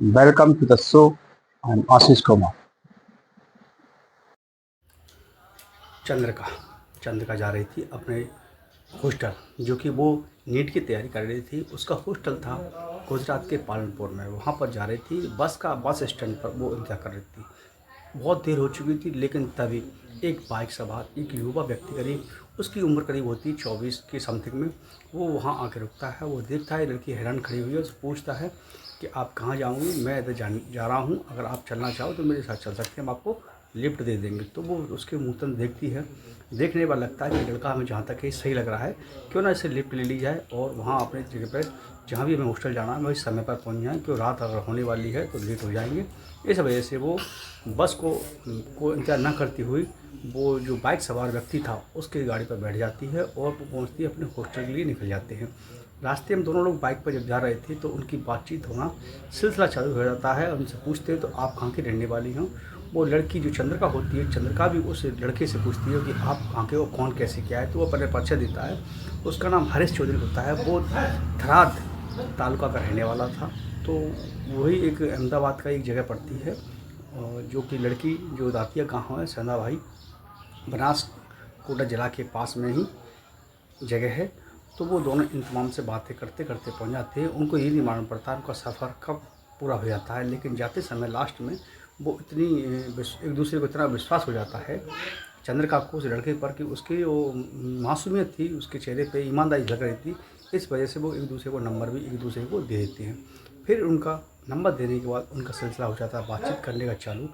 Welcome to the show. I'm Ashish Kumar. Chandrika Chandrika जा रही थी अपने हॉस्टल, जो कि वो नीट की तैयारी कर रही थी। उसका हॉस्टल था गुजरात के पालनपुर में। वहाँ पर जा रही थी, बस स्टैंड पर वो इंतजार कर रही थी। बहुत देर हो चुकी थी, लेकिन तभी एक बाइक सवार एक युवा व्यक्ति, करीब उसकी उम्र करीब होती 24 के समथिंग में, वो वहाँ आके रुकता है। वो देखता है लड़की हैरान खड़ी हुई है, उससे पूछता है कि आप कहाँ जाओगे? मैं इधर जा रहा हूँ, अगर आप चलना चाहो तो मेरे साथ चल सकते हैं, हम आपको लिफ्ट दे देंगे। तो वो उसके मुँह तक देखती है। देखने पर लगता है कि लड़का हमें जहाँ तक है सही लग रहा है, क्यों ना इसे लिफ्ट ले ली जाए और वहाँ अपने जगह पर, जहाँ भी हमें हॉस्टल जाना है, वही समय पर पहुँच जाएँ। क्यों रात अगर होने वाली है तो लेट हो जाएंगे। इस वजह से वो बस को इंतजार न करती हुई वो जो बाइक सवार व्यक्ति था उसकी गाड़ी पर बैठ जाती है और वो पहुँचती है अपने हॉस्टल के लिए निकल जाते हैं। रास्ते में दोनों लोग बाइक पर जब जा रहे थे तो उनकी बातचीत होना सिलसिला चालू हो जाता है। उनसे पूछते हैं तो आप कहाँ की रहने वाली हो? वो लड़की जो चंद्रिका होती है, चंद्रिका भी उस लड़के से पूछती है कि आप कहाँ के हो, कौन कैसे क्या है। तो वो अपने परिचय देता है। उसका नाम हरीश चौधरी होता है। वो थराद तालुका का रहने वाला था। तो वही एक अहमदाबाद का एक जगह पड़ती है, और जो कि लड़की जो दातिया गाँव है, सेंधा भाई, बनासकोटा जिला के पास में ही जगह है। तो वो दोनों इंतमाम से बातें करते करते पहुंच जाते हैं। उनको ये नहीं मालूम पड़ता उनका सफ़र कब पूरा हो जाता है, लेकिन जाते समय लास्ट में वो इतनी एक दूसरे को इतना विश्वास हो जाता है चंद्रिका को उस लड़के पर कि उसकी वो मासूमियत थी, उसके चेहरे पे ईमानदारी झलक रही थी। इस वजह से वो एक दूसरे को नंबर भी एक दूसरे को दे देते हैं। फिर उनका नंबर देने के बाद उनका सिलसिला हो जाता है बातचीत करने का चालू,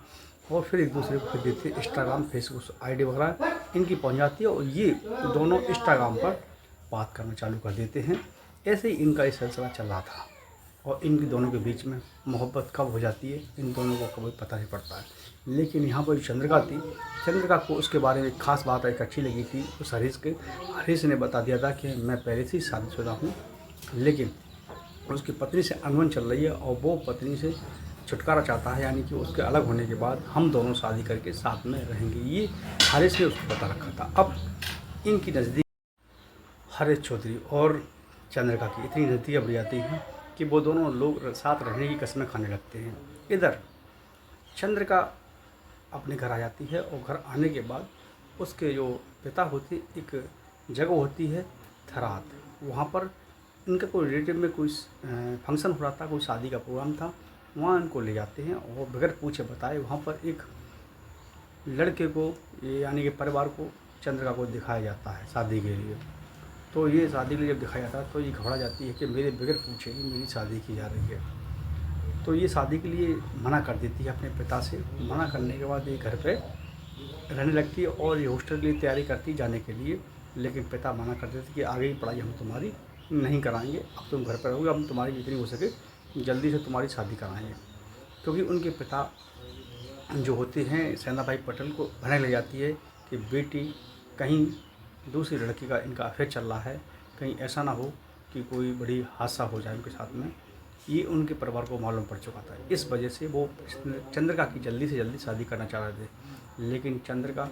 और फिर एक दूसरे को फिर देते हैं इंस्टाग्राम, फेसबुक आईडी वगैरह इनकी पहुंच जाती है, और ये दोनों इंस्टाग्राम पर बात करना चालू कर देते हैं। ऐसे ही इनका ये सिलसिला चल रहा था, और इनकी दोनों के बीच में मोहब्बत कब हो जाती है इन दोनों को कभी पता नहीं पड़ता है। लेकिन यहाँ पर जो चंद्रिका थी, चंद्रिका को उसके बारे में एक खास बात एक अच्छी लगी थी उस हरीश ने बता दिया था कि मैं पहले से ही शादीशुदा हूँ, लेकिन उसकी पत्नी से अनबन चल रही है और वो पत्नी से छुटकारा चाहता है, यानी कि उसके अलग होने के बाद हम दोनों शादी करके साथ में रहेंगे। ये हरीश ने उसको बता रखा था। अब इनकी नज़दीक हरीश चौधरी और चंद्रिका की इतनी नज़दीक बढ़ जाती हैं कि वो दोनों लोग साथ रहने की कस्में खाने लगते हैं। इधर चंद्रिका अपने घर आ जाती है, और घर आने के बाद उसके जो पिता होते, एक जगह होती है थराद, वहाँ पर इनका कोई रिलेटिव में कोई फंक्शन हो रहा था, कोई शादी का प्रोग्राम था। वहाँ इनको ले जाते हैं और बगैर पूछे बताए वहाँ पर एक लड़के को, यानी कि परिवार को, चंद्रिका को दिखाया जाता है शादी के लिए। तो ये शादी के लिए जब दिखाया जाता है तो ये घबरा जाती है कि मेरे बगैर पूछे ही मेरी शादी की जा रही है। तो ये शादी के लिए मना कर देती है अपने पिता से। मना करने के बाद ये घर पे रहने लगती है और ये हॉस्टल के लिए तैयारी करती है जाने के लिए। लेकिन पिता मना कर देते कि आगे की पढ़ाई हम तुम्हारी नहीं कराएंगे, अब तुम घर पर रहोगे, हम तुम्हारी जितनी हो सके जल्दी से तुम्हारी शादी कराएंगे। क्योंकि उनके पिता जो होते हैं सेना भाई पटेल को भड़क ले जाती है कि बेटी कहीं दूसरी लड़की का इनका अफेयर चल रहा है, कहीं ऐसा ना हो कि कोई बड़ी हादसा हो जाए उनके साथ में। ये उनके परिवार को मालूम पड़ चुका था। इस वजह से वो चंद्रिका की जल्दी से जल्दी शादी करना चाह रहे थे, लेकिन चंद्रिका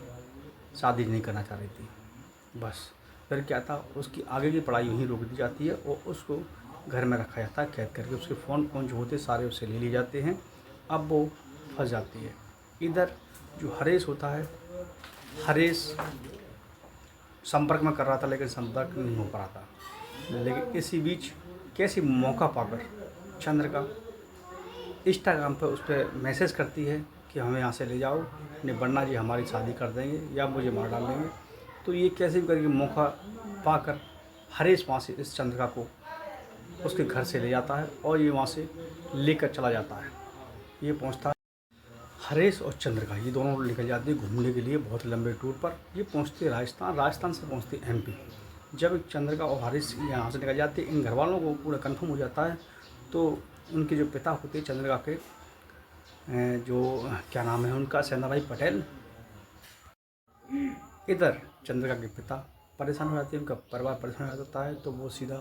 शादी नहीं करना चाह रही थी। बस फिर क्या था, उसकी आगे की पढ़ाई वहीं रोक दी जाती है और उसको घर में रखा जाता है कैद करके। उसके फ़ोन जो होते सारे उससे ले लिए जाते हैं। अब वो फंस जाती है। इधर जो हरीश होता है, हरीश संपर्क में कर रहा था लेकिन संपर्क नहीं हो पा रहा था। लेकिन इसी बीच कैसी मौका पाकर चंद्रिका इंस्टाग्राम पर उस पर मैसेज करती है कि हमें यहाँ से ले जाओ, नहीं वरना जी हमारी शादी कर देंगे या मुझे मार डालेंगे। तो ये कैसे भी करके मौका पाकर हरीश वहाँ से इस चंद्रिका को उसके घर से ले जाता है और ये वहाँ से लेकर चला जाता है। ये पहुँचता है, हरीश और चंद्रिका ये दोनों निकल जाते हैं घूमने के लिए बहुत लंबे टूर पर। ये पहुँचते हैं राजस्थान, राजस्थान से पहुँचते हैं एमपी। जब चंद्रिका और हरीश यहाँ से निकल जाते हैं, इन घर वालों को पूरा कंफर्म हो जाता है। तो उनके जो पिता होते हैं चंद्रिका के, जो क्या नाम है उनका, सेना भाई पटेल, इधर चंद्रिका के पिता परेशान हो जाते हैं, उनका परिवार परेशान हो जाता है। तो वो सीधा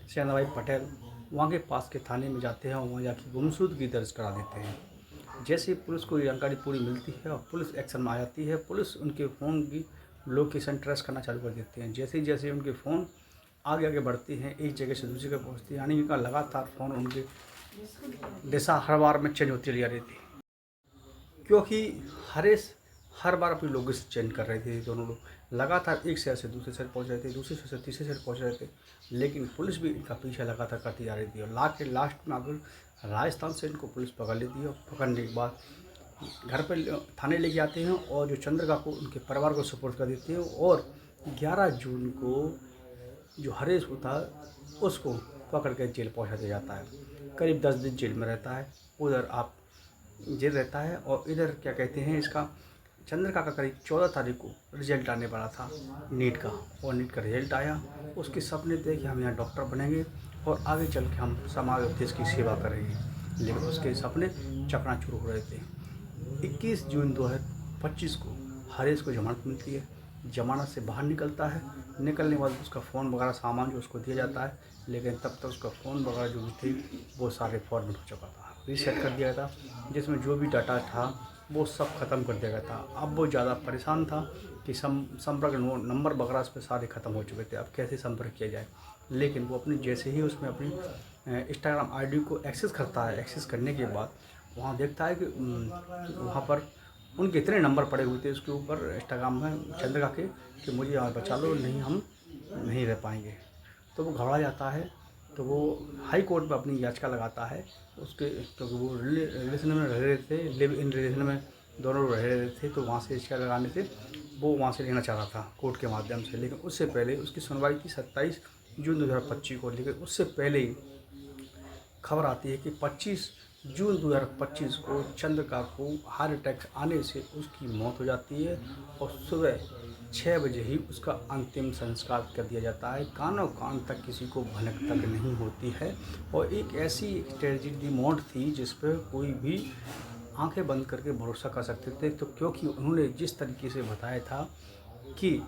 सेना भाई पटेल वहाँ के पास के थाने में जाते हैं और वहाँ जाके गुमशुदगी दर्ज करा देते हैं। जैसे ही पुलिस को ये जानकारी पूरी मिलती है और पुलिस एक्शन में आ जाती है, पुलिस उनके फ़ोन की लोकेशन ट्रेस करना चालू कर देते हैं। जैसे उनके फ़ोन आगे आगे बढ़ते हैं, एक जगह से दूसरी जगह पहुँचते हैं, यानी उनका लगातार फ़ोन उनके दिशा हर बार में चेंज होती जा रही थी, क्योंकि हरेश हर बार अपनी लोगों से चेंज कर रहे थे। दोनों लोग लगातार एक शहर से दूसरे शहर पहुंच रहे थे, दूसरे शहर से तीसरे शहर पहुंच रहे थे, लेकिन पुलिस भी इनका पीछा लगातार करती जा रही थी। और लास्ट में अगर राजस्थान से इनको पुलिस पकड़ लेती है, और पकड़ने के बाद घर पर थाने लेके आते हैं और जो चंद्रिका को उनके परिवार को सपोर्ट कर देते हैं। और 11 जून को जो हरेश होता है उसको पकड़ कर जेल पहुंचा दिया जाता है। करीब 10 दिन जेल में रहता है, उधर आप जेल रहता है। और इधर क्या कहते हैं, इसका चंद्रिका का करीब 14 तारीख को रिजल्ट आने वाला था नीट का, और नीट का रिजल्ट आया। उसके सपने थे कि हम यहाँ डॉक्टर बनेंगे और आगे चल के हम समाज और देश की सेवा करेंगे, लेकिन उसके सपने चकनाचूर हो रहे थे। 21 जून 2025 को हरेश को जमानत मिलती है, जमानत से बाहर निकलता है। निकलने के बाद उसका फ़ोन वगैरह सामान जो उसको दिया जाता है, लेकिन तब तक उसका फ़ोन वगैरह जो भी थे वो सारे फॉर्मेट हो चुका था, रीसेट कर दिया था, जिसमें जो भी डाटा था वो सब ख़त्म कर दिया गया था। अब वो ज़्यादा परेशान था कि संपर्क नंबर वगैरह उस पर सारे ख़त्म हो चुके थे, अब कैसे संपर्क किया जाए। लेकिन वो अपनी जैसे ही उसमें अपनी इंस्टाग्राम आईडी को एक्सेस करता है, एक्सेस करने के बाद वहाँ देखता है कि वहाँ पर उनके इतने नंबर पड़े हुए थे उसके ऊपर इंस्टाग्राम में चंद्रिका के कि मुझे यहाँ बचा लो, नहीं हम नहीं रह पाएंगे। तो वो घबरा जाता है, तो वो हाई कोर्ट में अपनी याचिका लगाता है उसके, क्योंकि वो रिलेशन में रह रहे थे, लिव इन रिलेशन में दोनों रह रहे थे, तो वहाँ से याचिका लगाने से वो वहाँ से लेना चाह रहा था कोर्ट के माध्यम से। लेकिन उससे पहले उसकी सुनवाई थी 27 जून 2025 को, लेकिन उससे पहले ही खबर आती है कि 25 जून 2025 को चंद्रिका को हार्ट अटैक आने से उसकी मौत हो जाती है, और सुबह 6 बजे ही उसका अंतिम संस्कार कर दिया जाता है। कानों कान तक किसी को भनक तक नहीं होती है, और एक ऐसी ट्रेजिडी मौत थी जिस पर कोई भी आंखें बंद करके भरोसा कर सकते थे। तो क्योंकि उन्होंने जिस तरीके से बताया था कि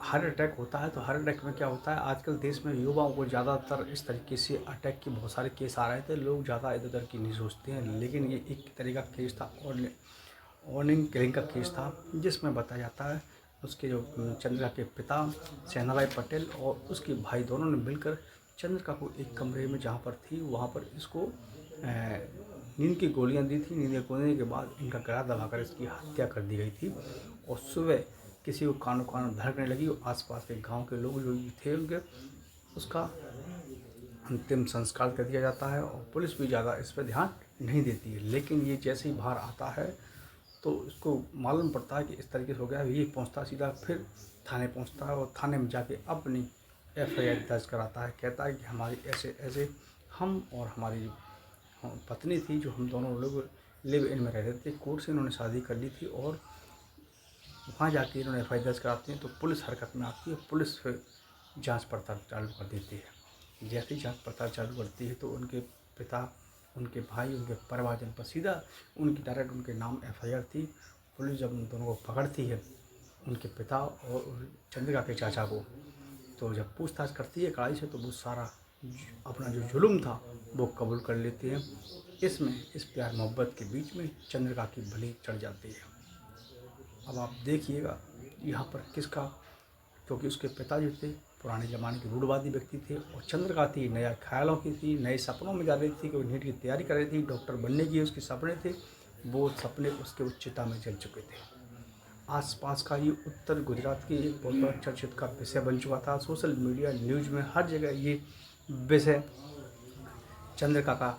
हार्ट अटैक होता है, तो हार्ट अटैक में क्या होता है, आजकल देश में युवाओं को ज़्यादातर इस तरीके से अटैक के बहुत सारे केस आ रहे थे। लोग ज़्यादा इधर उधर की नहीं सोचते हैं, लेकिन ये एक तरीका केस था और ऑर्निंग किलिंग का केस था, जिसमें बताया जाता है उसके जो चंद्रिका के पिता सेनाभाई पटेल और उसके भाई दोनों ने मिलकर चंद्रिका को एक कमरे में जहाँ पर थी वहाँ पर इसको नींद की गोलियाँ दी थी। नींद के गोलियों के बाद इनका गला दबाकर इसकी हत्या कर दी गई थी। और सुबह किसी को कानों कानों धड़कने लगी, और आसपास के गांव के लोग जो थे उनके उसका अंतिम संस्कार कर दिया जाता है, और पुलिस भी ज़्यादा इस पर ध्यान नहीं देती है। लेकिन ये जैसे ही बाहर आता है तो उसको मालूम पड़ता है कि इस तरीके से हो गया है। ये पहुंचता सीधा फिर थाने पहुंचता है, और थाने में जाके अपनी FIR दर्ज कराता है। कहता है कि हमारी ऐसे ऐसे हम और हमारी पत्नी थी, जो हम दोनों लोग लिव इन में रह रहे थे, कोर्ट से इन्होंने शादी कर ली थी, और वहाँ जाके इन्होंने FIR दर्ज कराती हैं। तो पुलिस हरकत में आती है, पुलिस फिर जांच पड़ताल चालू कर देती है। जैसे ही जांच पड़ताल चालू करती है तो उनके पिता, उनके भाई, उनके परिवारजन पर सीधा उनकी डायरेक्ट उनके नाम FIR थी। पुलिस जब उन दोनों को पकड़ती है, उनके पिता और चंद्रिका के चाचा को, तो जब पूछताछ करती है कड़ाई से, तो वो सारा अपना जो जुल्म था वो कबूल कर लेते हैं। इसमें इस प्यार मोहब्बत के बीच में चंद्रिका की बलि चढ़ जाती है। अब आप देखिएगा यहाँ पर किसका, क्योंकि उसके पिता जो थे पुराने ज़माने के रूढ़वादी व्यक्ति थे, और चंद्रिका थी नया ख्यालों की थी, नए सपनों में जा रही थी, क्योंकि नीट की तैयारी कर रही थी, डॉक्टर बनने की उसके सपने थे। वो सपने उसके उच्चता में जल चुके थे। आसपास का ये उत्तर गुजरात की एक बहुत बड़ा चर्चित का विषय बन चुका था। सोशल मीडिया, न्यूज़ में हर जगह ये विषय चंद्रिका का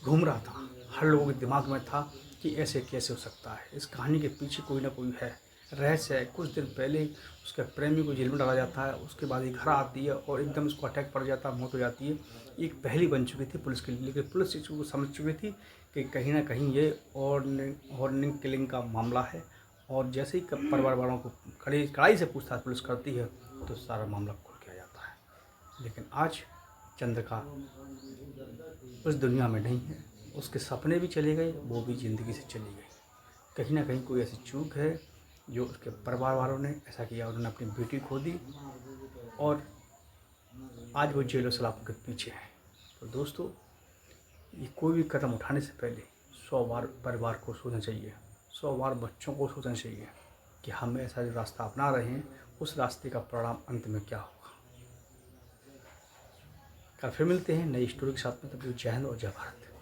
घूम रहा था। हर लोगों के दिमाग में था कि ऐसे कैसे हो सकता है, इस कहानी के पीछे कोई ना कोई है, रहस्य है। कुछ दिन पहले उसके प्रेमी को जेल में डाला जाता है, उसके बाद ये घर आती है और एकदम उसको अटैक पड़ जाता है, मौत हो जाती है। एक पहली बन चुकी थी पुलिस के लिए, लेकिन पुलिस इसको समझ चुकी थी कि कहीं ना कहीं ये ऑर्निंग किलिंग का मामला है। और जैसे ही परिवार वालों को कड़ाई से पूछताछ पुलिस करती है, तो सारा मामला खुल के आ जाता है। लेकिन आज चंद्रिका उस दुनिया में नहीं है, उसके सपने भी चले गए, वो भी ज़िंदगी से चली गई। कहीं ना कहीं कोई ऐसी चूक है जो उसके परिवार वालों ने ऐसा किया, उन्होंने अपनी बेटी खो दी, और आज वो जेल सलाखों के पीछे है। तो दोस्तों, ये कोई भी कदम उठाने से पहले 100 बार परिवार को सोचना चाहिए, 100 बार बच्चों को सोचना चाहिए कि हम ऐसा जो रास्ता अपना रहे हैं, उस रास्ते का परिणाम अंत में क्या होगा। कल फिर मिलते हैं नई स्टोरी के साथ में। तब तक जय हिंद और जय भारत।